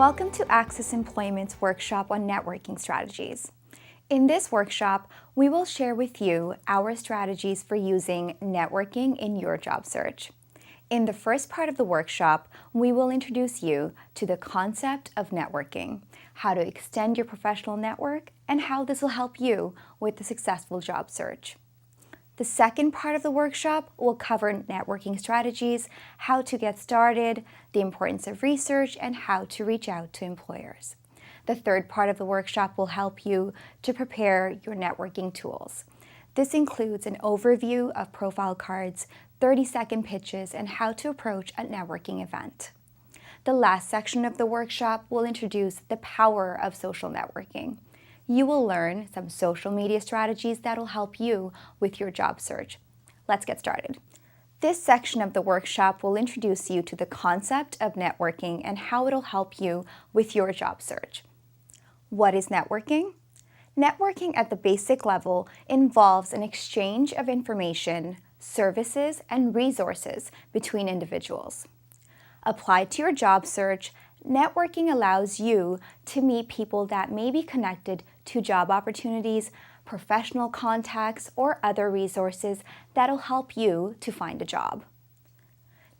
Welcome to ACCESS Employment's workshop on networking strategies. In this workshop, we will share with you our strategies for using networking in your job search. In the first part of the workshop, we will introduce you to the concept of networking, how to extend your professional network, and how this will help you with a successful job search. The second part of the workshop will cover networking strategies, how to get started, the importance of research, and how to reach out to employers. The third part of the workshop will help you to prepare your networking tools. This includes an overview of profile cards, 30-second pitches, and how to approach a networking event. The last section of the workshop will introduce the power of social networking. You will learn some social media strategies that will help you with your job search. Let's get started. This section of the workshop will introduce you to the concept of networking and how it'll help you with your job search. What is networking? Networking at the basic level involves an exchange of information, services, and resources between individuals. Applied to your job search, networking allows you to meet people that may be connected to job opportunities, professional contacts, or other resources that'll help you to find a job.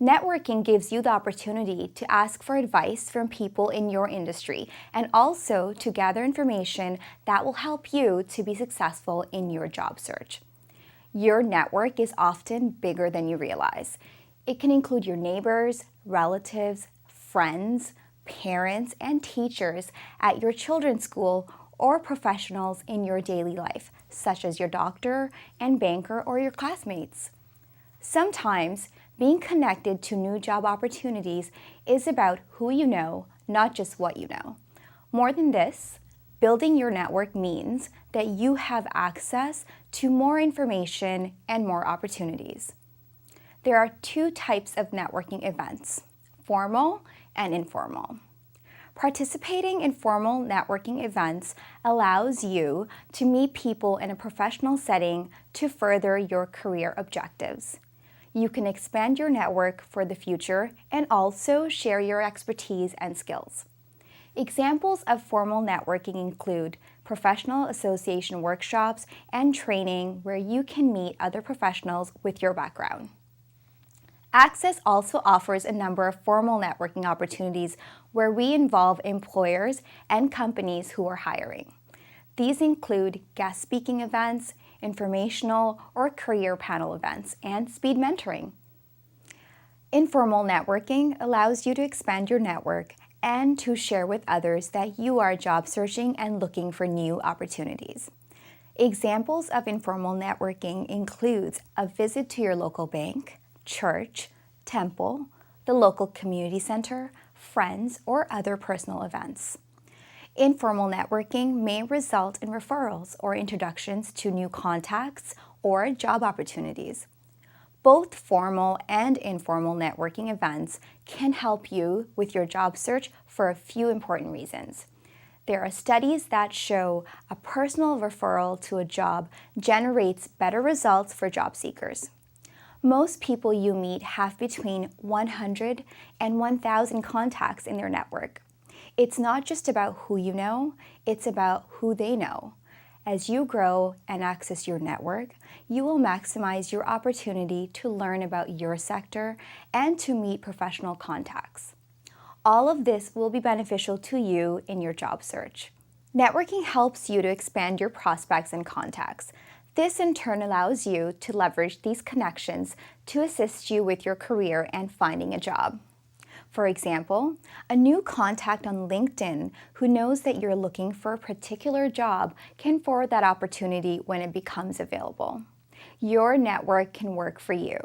Networking gives you the opportunity to ask for advice from people in your industry and also to gather information that will help you to be successful in your job search. Your network is often bigger than you realize. It can include your neighbors, relatives, friends, parents, and teachers at your children's school or professionals in your daily life, such as your doctor and banker or your classmates. Sometimes, being connected to new job opportunities is about who you know, not just what you know. More than this, building your network means that you have access to more information and more opportunities. There are two types of networking events: formal and informal. Participating in formal networking events allows you to meet people in a professional setting to further your career objectives. You can expand your network for the future and also share your expertise and skills. Examples of formal networking include professional association workshops and training where you can meet other professionals with your background. ACCESS also offers a number of formal networking opportunities where we involve employers and companies who are hiring. These include guest speaking events, informational or career panel events, and speed mentoring. Informal networking allows you to expand your network and to share with others that you are job searching and looking for new opportunities. Examples of informal networking includes a visit to your local bank, church, temple, the local community center, friends, or other personal events. Informal networking may result in referrals or introductions to new contacts or job opportunities. Both formal and informal networking events can help you with your job search for a few important reasons. There are studies that show a personal referral to a job generates better results for job seekers. Most people you meet have between 100 and 1,000 contacts in their network. It's not just about who you know, it's about who they know. As you grow and access your network, you will maximize your opportunity to learn about your sector and to meet professional contacts. All of this will be beneficial to you in your job search. Networking helps you to expand your prospects and contacts. This in turn allows you to leverage these connections to assist you with your career and finding a job. For example, a new contact on LinkedIn who knows that you're looking for a particular job can forward that opportunity when it becomes available. Your network can work for you.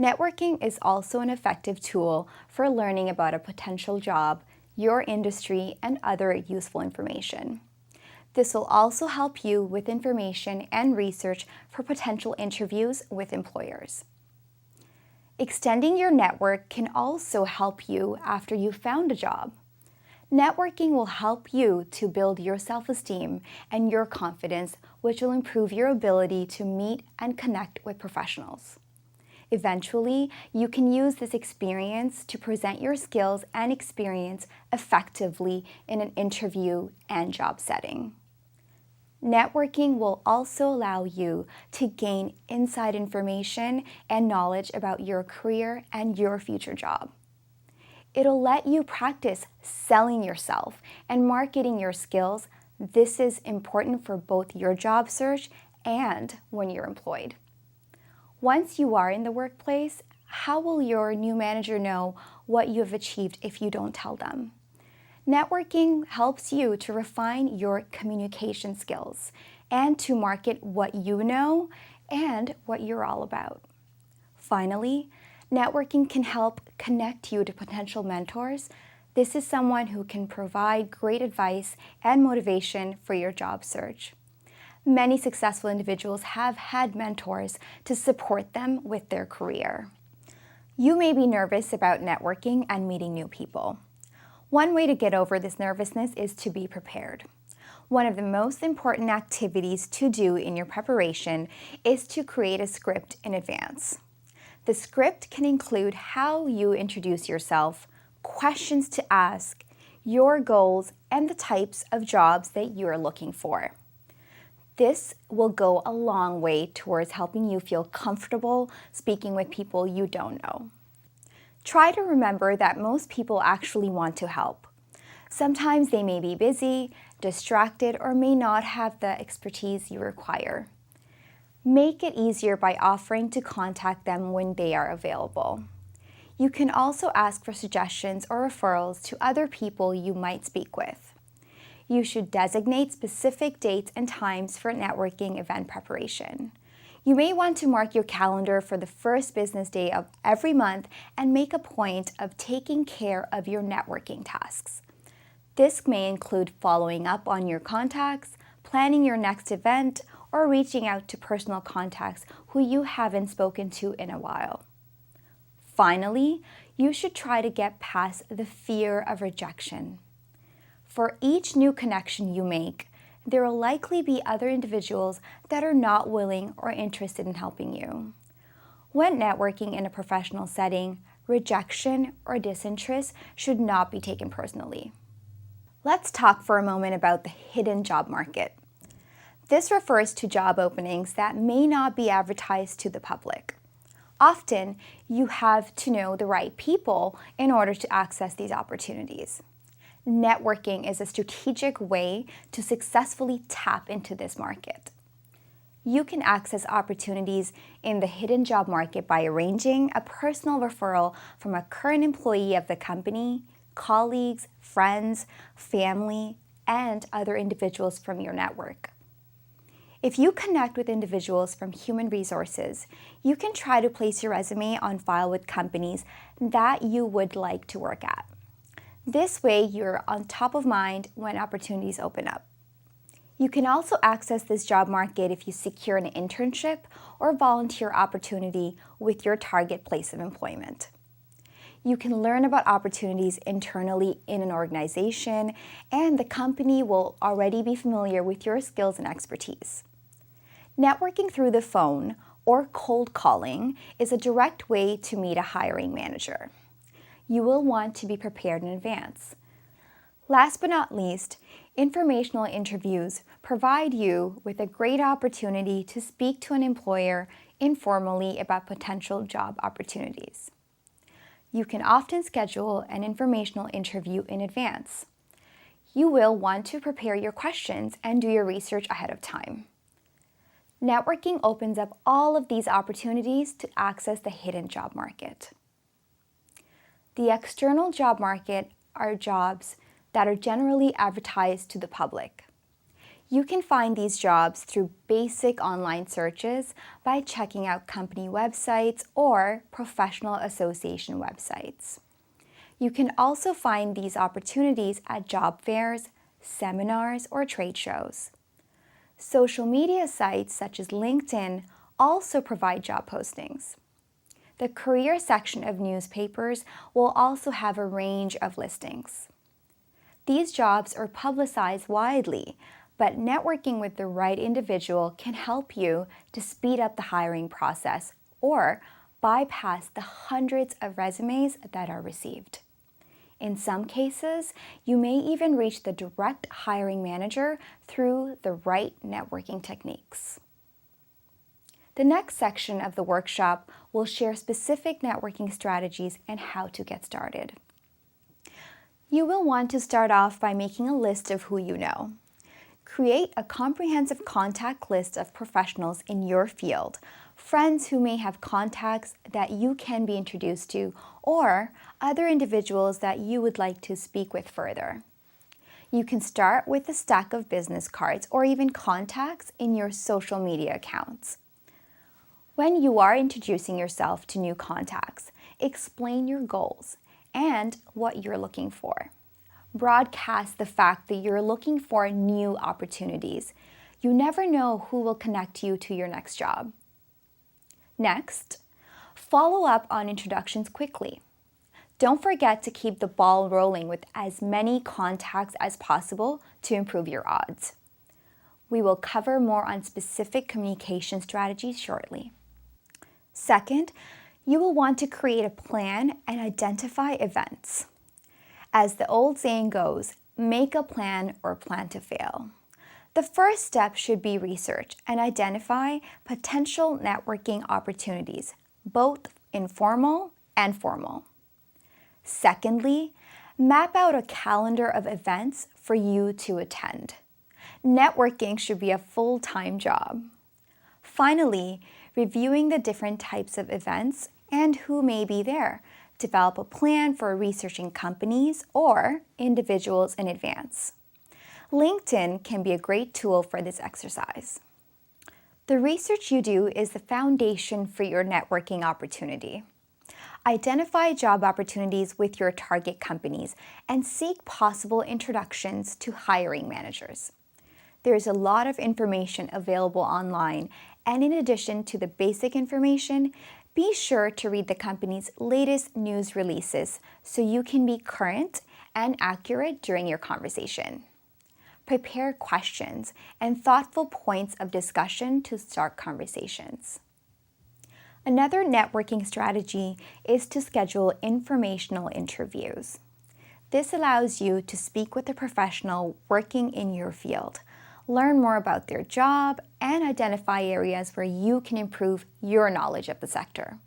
Networking is also an effective tool for learning about a potential job, your industry, and other useful information. This will also help you with information and research for potential interviews with employers. Extending your network can also help you after you've found a job. Networking will help you to build your self-esteem and your confidence, which will improve your ability to meet and connect with professionals. Eventually, you can use this experience to present your skills and experience effectively in an interview and job setting. Networking will also allow you to gain inside information and knowledge about your career and your future job. It'll let you practice selling yourself and marketing your skills. This is important for both your job search and when you're employed. Once you are in the workplace, how will your new manager know what you have achieved if you don't tell them? Networking helps you to refine your communication skills and to market what you know and what you're all about. Finally, networking can help connect you to potential mentors. This is someone who can provide great advice and motivation for your job search. Many successful individuals have had mentors to support them with their career. You may be nervous about networking and meeting new people. One way to get over this nervousness is to be prepared. One of the most important activities to do in your preparation is to create a script in advance. The script can include how you introduce yourself, questions to ask, your goals, and the types of jobs that you're looking for. This will go a long way towards helping you feel comfortable speaking with people you don't know. Try to remember that most people actually want to help. Sometimes they may be busy, distracted, or may not have the expertise you require. Make it easier by offering to contact them when they are available. You can also ask for suggestions or referrals to other people you might speak with. You should designate specific dates and times for networking event preparation. You may want to mark your calendar for the first business day of every month and make a point of taking care of your networking tasks. This may include following up on your contacts, planning your next event, or reaching out to personal contacts who you haven't spoken to in a while. Finally, you should try to get past the fear of rejection. For each new connection you make, there will likely be other individuals that are not willing or interested in helping you. When networking in a professional setting, rejection or disinterest should not be taken personally. Let's talk for a moment about the hidden job market. This refers to job openings that may not be advertised to the public. Often, you have to know the right people in order to access these opportunities. Networking is a strategic way to successfully tap into this market. You can access opportunities in the hidden job market by arranging a personal referral from a current employee of the company, colleagues, friends, family, and other individuals from your network. If you connect with individuals from human resources, you can try to place your resume on file with companies that you would like to work at. This way, you're on top of mind when opportunities open up. You can also access this job market if you secure an internship or volunteer opportunity with your target place of employment. You can learn about opportunities internally in an organization, and the company will already be familiar with your skills and expertise. Networking through the phone or cold calling is a direct way to meet a hiring manager. You will want to be prepared in advance. Last but not least, informational interviews provide you with a great opportunity to speak to an employer informally about potential job opportunities. You can often schedule an informational interview in advance. You will want to prepare your questions and do your research ahead of time. Networking opens up all of these opportunities to access the hidden job market. The external job market are jobs that are generally advertised to the public. You can find these jobs through basic online searches by checking out company websites or professional association websites. You can also find these opportunities at job fairs, seminars, or trade shows. Social media sites such as LinkedIn also provide job postings. The career section of newspapers will also have a range of listings. These jobs are publicized widely, but networking with the right individual can help you to speed up the hiring process or bypass the hundreds of resumes that are received. In some cases, you may even reach the direct hiring manager through the right networking techniques. The next section of the workshop will share specific networking strategies and how to get started. You will want to start off by making a list of who you know. Create a comprehensive contact list of professionals in your field, friends who may have contacts that you can be introduced to, or other individuals that you would like to speak with further. You can start with a stack of business cards or even contacts in your social media accounts. When you are introducing yourself to new contacts, explain your goals and what you're looking for. Broadcast the fact that you're looking for new opportunities. You never know who will connect you to your next job. Next, follow up on introductions quickly. Don't forget to keep the ball rolling with as many contacts as possible to improve your odds. We will cover more on specific communication strategies shortly. Second, you will want to create a plan and identify events. As the old saying goes, make a plan or plan to fail. The first step should be research and identify potential networking opportunities, both informal and formal. Secondly, map out a calendar of events for you to attend. Networking should be a full-time job. Finally, reviewing the different types of events and who may be there. Develop a plan for researching companies or individuals in advance. LinkedIn can be a great tool for this exercise. The research you do is the foundation for your networking opportunity. Identify job opportunities with your target companies and seek possible introductions to hiring managers. There is a lot of information available online, and in addition to the basic information, be sure to read the company's latest news releases so you can be current and accurate during your conversation. Prepare questions and thoughtful points of discussion to start conversations. Another networking strategy is to schedule informational interviews. This allows you to speak with a professional working in your field, learn more about their job, and identify areas where you can improve your knowledge of the sector.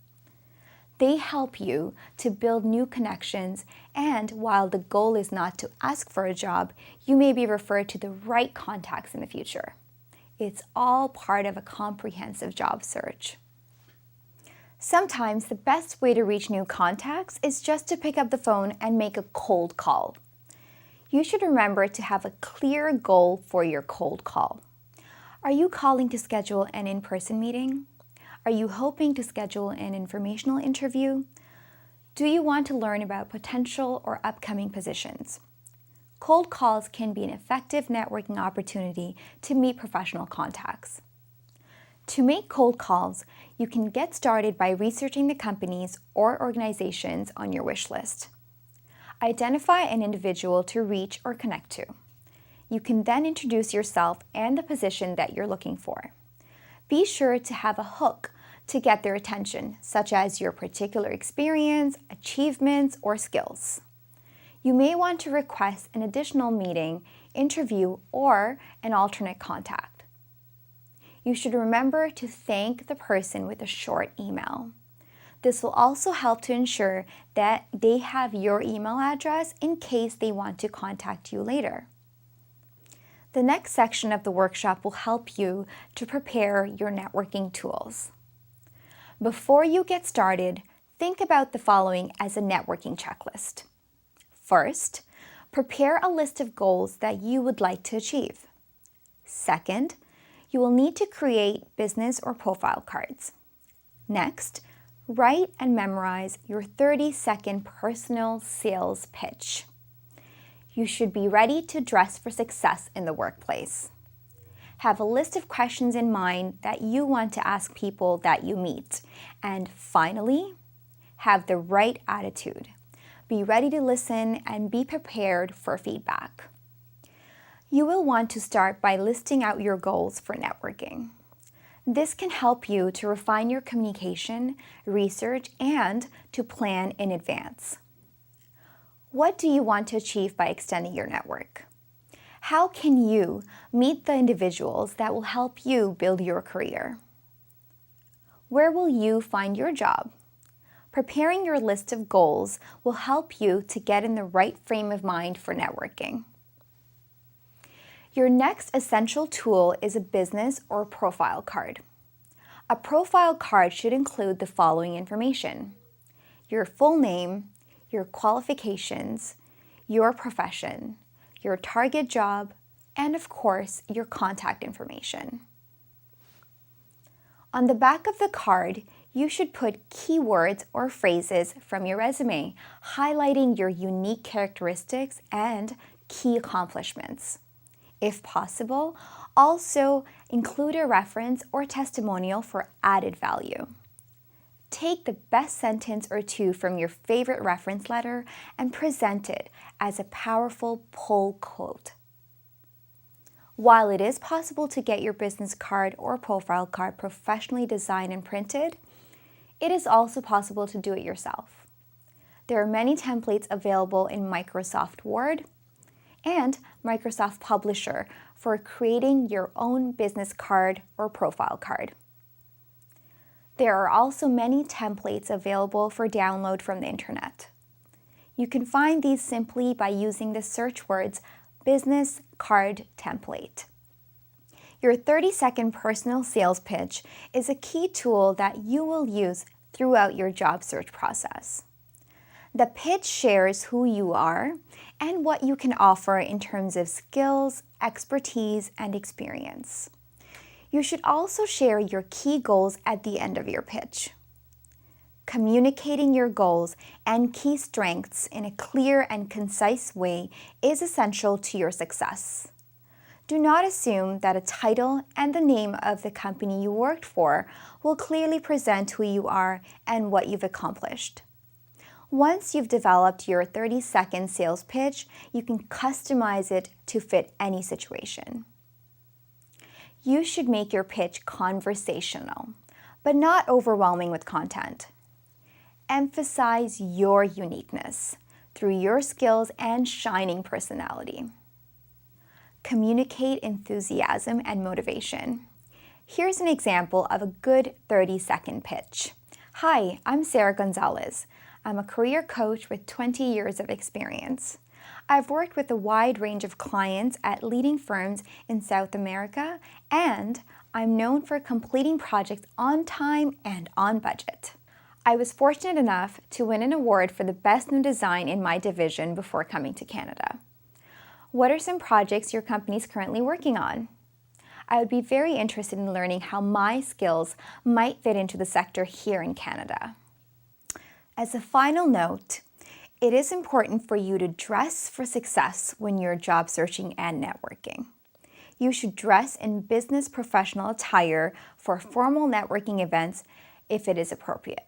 They help you to build new connections, and while the goal is not to ask for a job, you may be referred to the right contacts in the future. It's all part of a comprehensive job search. Sometimes the best way to reach new contacts is just to pick up the phone and make a cold call. You should remember to have a clear goal for your cold call. Are you calling to schedule an in-person meeting? Are you hoping to schedule an informational interview? Do you want to learn about potential or upcoming positions? Cold calls can be an effective networking opportunity to meet professional contacts. To make cold calls, you can get started by researching the companies or organizations on your wish list. Identify an individual to reach or connect to. You can then introduce yourself and the position that you're looking for. Be sure to have a hook to get their attention, such as your particular experience, achievements, or skills. You may want to request an additional meeting, interview, or an alternate contact. You should remember to thank the person with a short email. This will also help to ensure that they have your email address in case they want to contact you later. The next section of the workshop will help you to prepare your networking tools. Before you get started, think about the following as a networking checklist. First, prepare a list of goals that you would like to achieve. Second, you will need to create business or profile cards. Next, write and memorize your 30-second personal sales pitch. You should be ready to dress for success in the workplace. Have a list of questions in mind that you want to ask people that you meet. And finally, have the right attitude. Be ready to listen and be prepared for feedback. You will want to start by listing out your goals for networking. This can help you to refine your communication, research, and to plan in advance. What do you want to achieve by extending your network? How can you meet the individuals that will help you build your career? Where will you find your job? Preparing your list of goals will help you to get in the right frame of mind for networking. Your next essential tool is a business or profile card. A profile card should include the following information: your full name, your qualifications, your profession, your target job, and of course, your contact information. On the back of the card, you should put keywords or phrases from your resume, highlighting your unique characteristics and key accomplishments. If possible, also include a reference or testimonial for added value. Take the best sentence or two from your favorite reference letter and present it as a powerful pull quote. While it is possible to get your business card or profile card professionally designed and printed, it is also possible to do it yourself. There are many templates available in Microsoft Word and Microsoft Publisher for creating your own business card or profile card. There are also many templates available for download from the internet. You can find these simply by using the search words business card template. Your 30-second personal sales pitch is a key tool that you will use throughout your job search process. The pitch shares who you are and what you can offer in terms of skills, expertise, and experience. You should also share your key goals at the end of your pitch. Communicating your goals and key strengths in a clear and concise way is essential to your success. Do not assume that a title and the name of the company you worked for will clearly present who you are and what you've accomplished. Once you've developed your 30-second sales pitch, you can customize it to fit any situation. You should make your pitch conversational, but not overwhelming with content. Emphasize your uniqueness through your skills and shining personality. Communicate enthusiasm and motivation. Here's an example of a good 30-second pitch. Hi, I'm Sarah Gonzalez. I'm a career coach with 20 years of experience. I've worked with a wide range of clients at leading firms in South America, and I'm known for completing projects on time and on budget. I was fortunate enough to win an award for the best new design in my division before coming to Canada. What are some projects your company is currently working on? I would be very interested in learning how my skills might fit into the sector here in Canada. As a final note, it is important for you to dress for success when you're job searching and networking. You should dress in business professional attire for formal networking events if it is appropriate.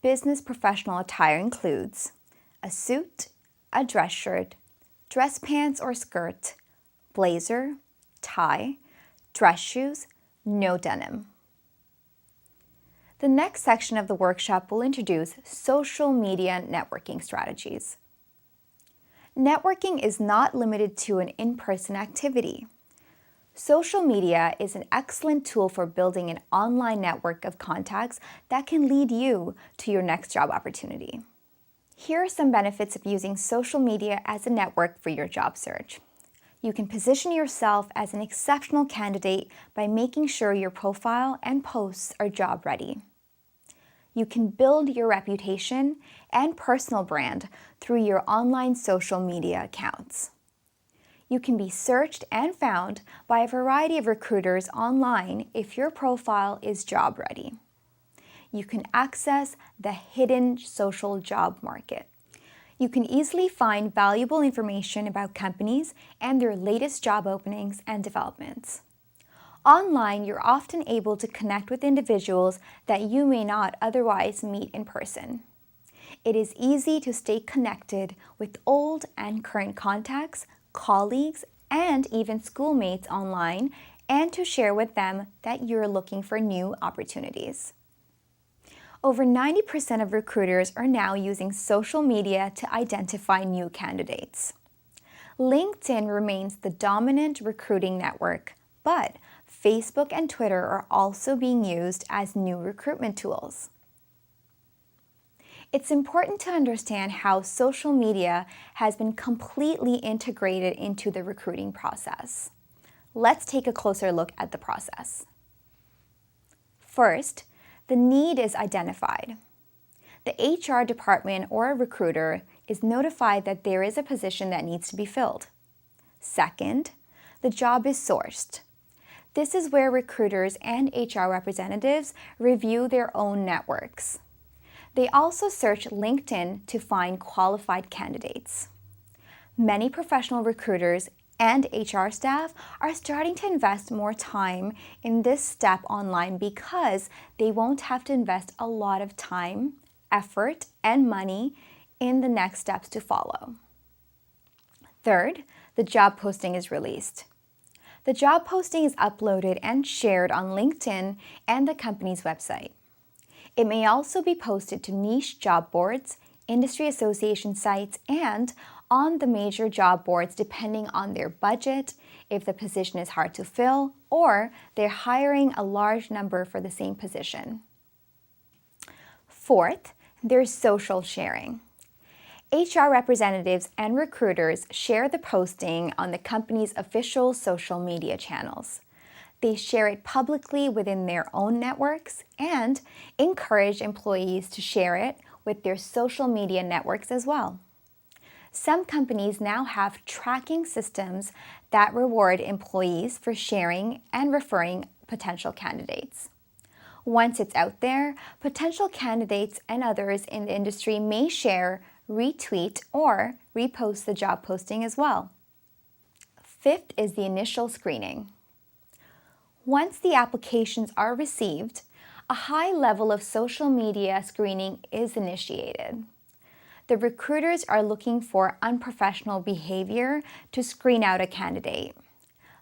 Business professional attire includes a suit, a dress shirt, dress pants or skirt, blazer, tie, dress shoes, no denim. The next section of the workshop will introduce social media networking strategies. Networking is not limited to an in-person activity. Social media is an excellent tool for building an online network of contacts that can lead you to your next job opportunity. Here are some benefits of using social media as a network for your job search. You can position yourself as an exceptional candidate by making sure your profile and posts are job ready. You can build your reputation and personal brand through your online social media accounts. You can be searched and found by a variety of recruiters online if your profile is job ready. You can access the hidden social job market. You can easily find valuable information about companies and their latest job openings and developments. Online, you're often able to connect with individuals that you may not otherwise meet in person. It is easy to stay connected with old and current contacts, colleagues, and even schoolmates online and to share with them that you're looking for new opportunities. Over 90% of recruiters are now using social media to identify new candidates. LinkedIn remains the dominant recruiting network, but Facebook and Twitter are also being used as new recruitment tools. It's important to understand how social media has been completely integrated into the recruiting process. Let's take a closer look at the process. First, the need is identified. The HR department or a recruiter is notified that there is a position that needs to be filled. Second, the job is sourced. This is where recruiters and HR representatives review their own networks. They also search LinkedIn to find qualified candidates. Many professional recruiters and HR staff are starting to invest more time in this step online because they won't have to invest a lot of time, effort, and money in the next steps to follow. Third, the job posting is released. The job posting is uploaded and shared on LinkedIn and the company's website. It may also be posted to niche job boards, industry association sites, and on the major job boards depending on their budget, if the position is hard to fill, or they're hiring a large number for the same position. Fourth, there's social sharing. HR representatives and recruiters share the posting on the company's official social media channels. They share it publicly within their own networks and encourage employees to share it with their social media networks as well. Some companies now have tracking systems that reward employees for sharing and referring potential candidates. Once it's out there, potential candidates and others in the industry may share, retweet, or repost the job posting as well. Fifth is the initial screening. Once the applications are received, a high level of social media screening is initiated. The recruiters are looking for unprofessional behavior to screen out a candidate.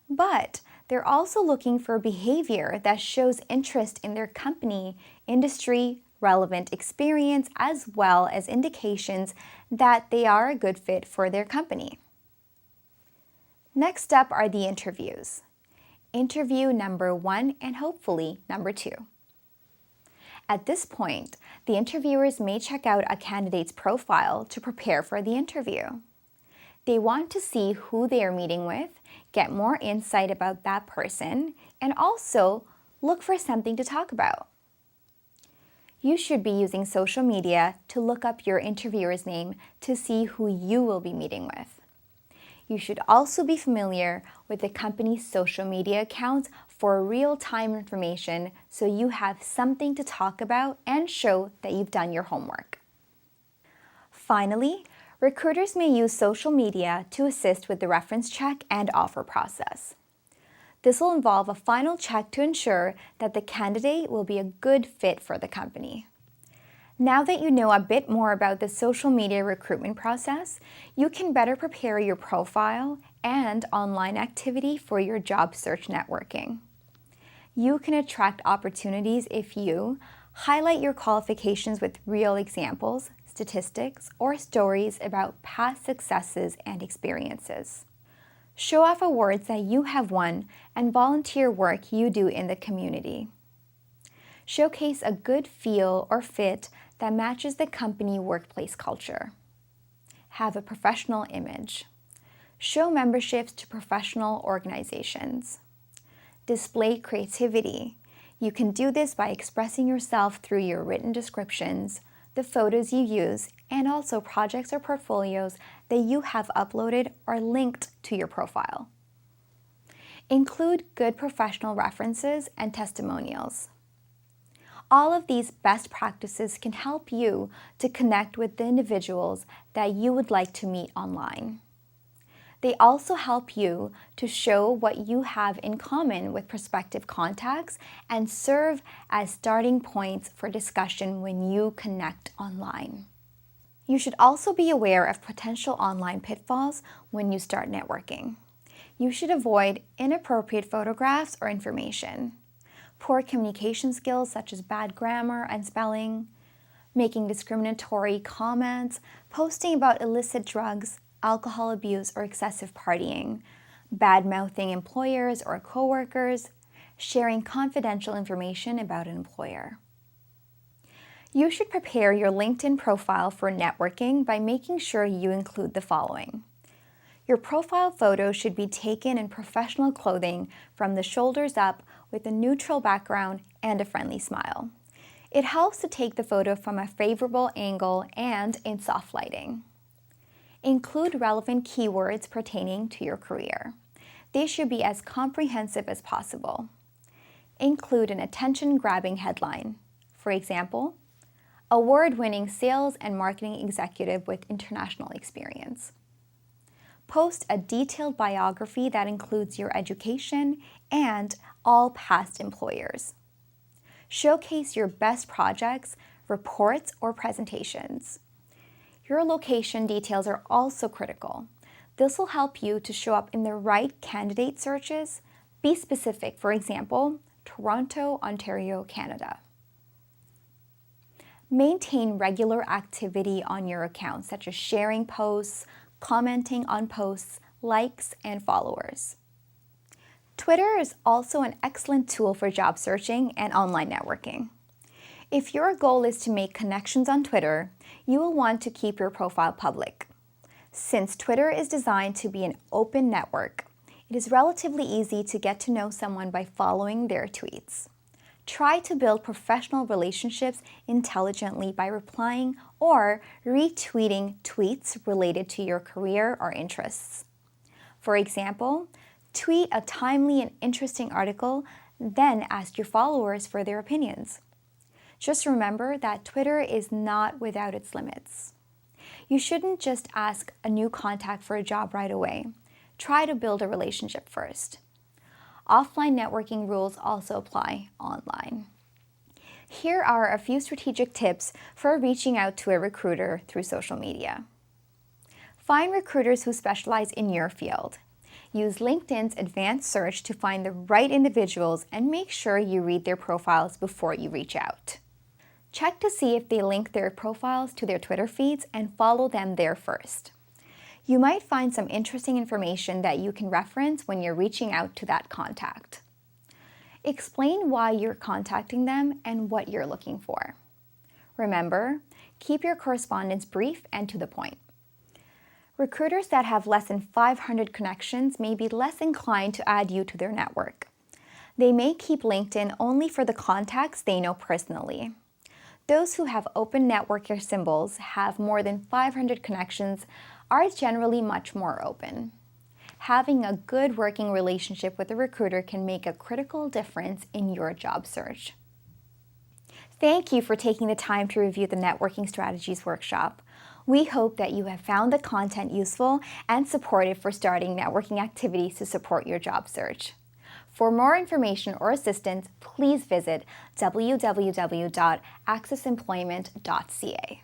But they're also looking for behavior that shows interest in their company, industry, relevant experience, as well as indications that they are a good fit for their company. Next up are the interviews. Interview number 1 and hopefully number 2. At this point, the interviewers may check out a candidate's profile to prepare for the interview. They want to see who they are meeting with, get more insight about that person, and also look for something to talk about. You should be using social media to look up your interviewer's name to see who you will be meeting with. You should also be familiar with the company's social media accounts for real-time information so you have something to talk about and show that you've done your homework. Finally, recruiters may use social media to assist with the reference check and offer process. This will involve a final check to ensure that the candidate will be a good fit for the company. Now that you know a bit more about the social media recruitment process, you can better prepare your profile and online activity for your job search networking. You can attract opportunities if you highlight your qualifications with real examples, statistics, or stories about past successes and experiences. Show off awards that you have won and volunteer work you do in the community. Showcase a good feel or fit that matches the company workplace culture. Have a professional image. Show memberships to professional organizations. Display creativity. You can do this by expressing yourself through your written descriptions, the photos you use, and also projects or portfolios that you have uploaded or linked to your profile. Include good professional references and testimonials. All of these best practices can help you to connect with the individuals that you would like to meet online. They also help you to show what you have in common with prospective contacts and serve as starting points for discussion when you connect online. You should also be aware of potential online pitfalls when you start networking. You should avoid inappropriate photographs or information, poor communication skills such as bad grammar and spelling, making discriminatory comments, posting about illicit drugs, alcohol abuse or excessive partying, bad-mouthing employers or coworkers, sharing confidential information about an employer. You should prepare your LinkedIn profile for networking by making sure you include the following. Your profile photo should be taken in professional clothing from the shoulders up with a neutral background and a friendly smile. It helps to take the photo from a favorable angle and in soft lighting. Include relevant keywords pertaining to your career. They should be as comprehensive as possible. Include an attention-grabbing headline. For example, award-winning sales and marketing executive with international experience. Post a detailed biography that includes your education and all past employers. Showcase your best projects, reports, or presentations. Your location details are also critical. This will help you to show up in the right candidate searches. Be specific, for example, Toronto, Ontario, Canada. Maintain regular activity on your account, such as sharing posts, commenting on posts, likes, and followers. Twitter is also an excellent tool for job searching and online networking. If your goal is to make connections on Twitter, you will want to keep your profile public. Since Twitter is designed to be an open network, it is relatively easy to get to know someone by following their tweets. Try to build professional relationships intelligently by replying or retweeting tweets related to your career or interests. For example, tweet a timely and interesting article, then ask your followers for their opinions. Just remember that Twitter is not without its limits. You shouldn't just ask a new contact for a job right away. Try to build a relationship first. Offline networking rules also apply online. Here are a few strategic tips for reaching out to a recruiter through social media. Find recruiters who specialize in your field. Use LinkedIn's advanced search to find the right individuals and make sure you read their profiles before you reach out. Check to see if they link their profiles to their Twitter feeds and follow them there first. You might find some interesting information that you can reference when you're reaching out to that contact. Explain why you're contacting them and what you're looking for. Remember, keep your correspondence brief and to the point. Recruiters that have less than 500 connections may be less inclined to add you to their network. They may keep LinkedIn only for the contacts they know personally. Those who have open networker symbols have more than 500 connections are generally much more open. Having a good working relationship with a recruiter can make a critical difference in your job search. Thank you for taking the time to review the Networking Strategies workshop. We hope that you have found the content useful and supportive for starting networking activities to support your job search. For more information or assistance, please visit www.accessemployment.ca.